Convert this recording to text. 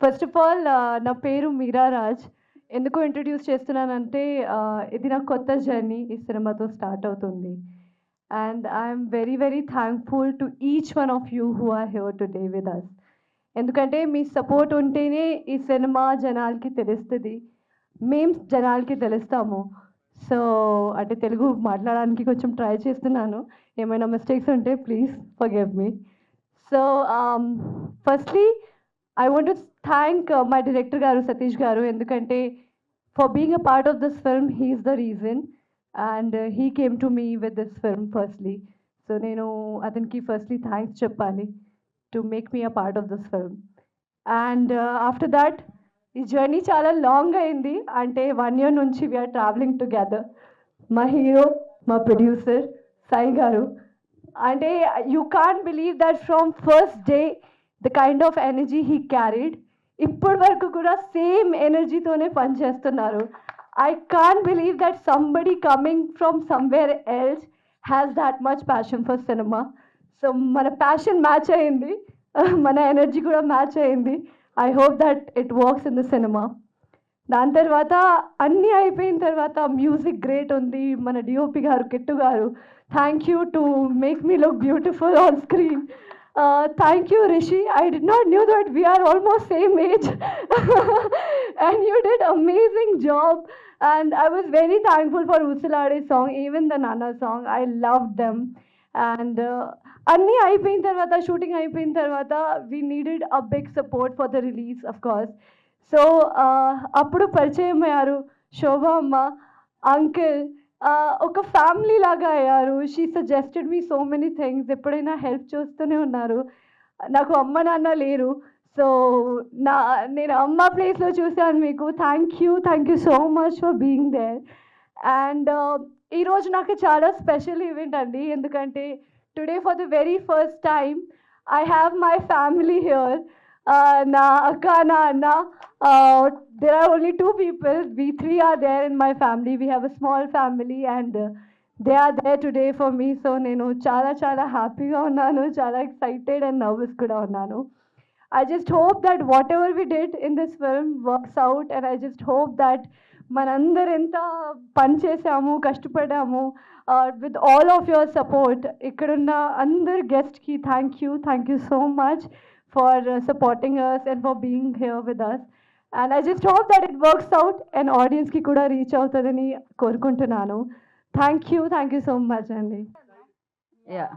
First of all నా పేరు మీరా రాజ్. ఎందుకు ఇంట్రడ్యూస్ చేస్తున్నానంటే ఇది నా కొత్త జర్నీ ఈ సినిమాతో స్టార్ట్ అవుతుంది. And I'm very very thankful to each one of you who are here today with us. ఎందుకంటే మీ సపోర్ట్ ఉంటేనే ఈ సినిమా జనాలకి తెలుస్తుంది, మేము జనాలకి తెలుస్తాము. సో అంటే తెలుగు మాట్లాడడానికి కొంచెం ట్రై చేస్తున్నాను, ఏమైనా మిస్టేక్స్ ఉంటే please forgive me. So firstly I want to thank my director Garu Satish Garu ఎందుకంటే for being a part of this film he is the reason and he came to me with this film firstly. So నేను అతనికి firstly thanks చెప్పాలి to make me a part of this film. And after that ఈ journey చాలా long అయింది, అంటే 1 year నుంచి we are traveling together. మా hero, మా ప్రొడ్యూసర్ సాయి గారు, అంటే you can't believe that from first day the kind of energy he carried, ఇప్పటి వరకు కూడా సేమ్ ఎనర్జీతోనే పనిచేస్తున్నారు. I can't believe that somebody coming from somewhere else has that much passion for cinema. So మన passion match అయింది, మన energy కూడా match అయింది. I hope that it works in the cinema. దాని తర్వాత అన్నీ అయిపోయిన తర్వాత మ్యూజిక్ గ్రేట్ ఉంది, మన డిఓపి గారు కిట్టు గారు, thank you to make me look beautiful on screen. Thank you, Rishi. I did not knew that we are almost same age, and you did amazing job. And I was very thankful for Usilade song, even the Nana song. I loved them. And Anni అయిపోయిన తర్వాత, shooting అయిపోయిన తర్వాత, we needed a big support for the release, of course. So అప్పుడు పరిచయం అయ్యారు శోభా అమ్మ, uncle, ఒక family లాగా అయ్యారు. She suggested me so many things, ఎప్పుడైనా హెల్ప్ చేస్తూనే ఉన్నారు. నాకు అమ్మ నాన్న లేరు, సో నేను అమ్మ ప్లేస్లో చూశాను మీకు. Thank you so much for being there. And ఈరోజు నాకు చాలా స్పెషల్ ఈవెంట్ అండి, ఎందుకంటే today for the very first time I have my family here. నా అక్క, నా అన్న, there are only 2 people. We 3 are there in my family. We have a small family and they are there today for me. So నేను చాలా చాలా హ్యాపీగా ఉన్నాను, చాలా ఎక్సైటెడ్ అండ్ నర్వస్ కూడా ఉన్నాను. I just hope that whatever we did in this film works out, and I just hope that మనందరం ఎంత పని చేసాము, కష్టపడ్డాము, with all of your support. ఇక్కడున్న అందరు గెస్ట్కి thank you so much for supporting us and for being here with us. And I just hope that it works out and audience ki kuda reach అవుతదని కోరుకుంటున్నాను. Thank you so much అండి. Yeah.